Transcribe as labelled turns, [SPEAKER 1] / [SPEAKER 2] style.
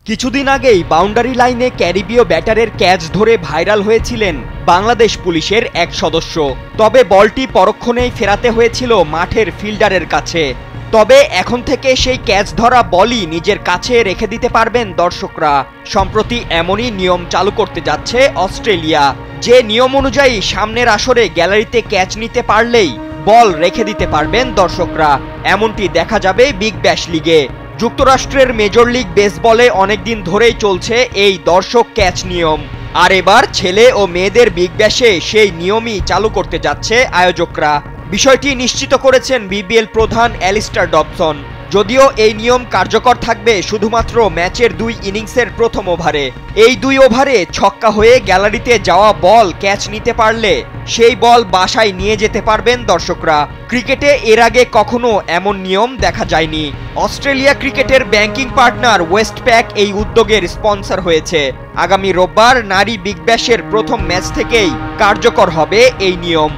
[SPEAKER 1] কিছুদিন আগেই বাউন্ডারি লাইনে ক্যারিবীয় ব্যাটারের ক্যাচ ধরে ভাইরাল হয়েছিলেন বাংলাদেশ পুলিশের এক সদস্য। তবে বলটি পরক্ষণেই ফেরাতে হয়েছিল মাঠের ফিল্ডারের কাছে। তবে এখন থেকে সেই ক্যাচ ধরা বলই নিজের কাছে রেখে দিতে পারবেন দর্শকরা। সম্প্রতি এমনই নিয়ম চালু করতে যাচ্ছে অস্ট্রেলিয়া, যে নিয়ম অনুযায়ী সামনের আসরে গ্যালারিতে ক্যাচ নিতে পারলেই বল রেখে দিতে পারবেন দর্শকরা। এমনটি দেখা যাবে বিগ ব্যাশ লিগে। যুক্তরাষ্ট্রের মেজর লিগ বেসবলে অনেকদিন ধরেই চলছে এই দর্শক ক্যাচ নিয়ম, আর এবার ছেলে ও মেয়েদের বিগ ব্যাশে সেই নিয়মই চালু করতে যাচ্ছে আয়োজকরা। বিষয়টি নিশ্চিত করেছেন বিবিএল প্রধান অ্যালিস্টার ডবসন। যদিও এই নিয়ম কার্যকর থাকবে শুধুমাত্র ম্যাচের 2 ইনিংসের প্রথম ওভারে। এই 2 ওভারে ছক্কা হয়ে গ্যালারিতে যাওয়া বল ক্যাচ নিতে পারলে সেই বল বাসায় নিয়ে যেতে পারবেন দর্শকরা। ক্রিকেটে এর আগে কখনো এমন নিয়ম দেখা যায়নি। অস্ট্রেলিয়া ক্রিকেটের ব্যাংকিং পার্টনার ওয়েস্টপ্যাক এই উদ্যোগের স্পন্সর হয়েছে। আগামী রোববার নারী বিগ ব্যাশের প্রথম ম্যাচ থেকেই কার্যকর হবে এই নিয়ম।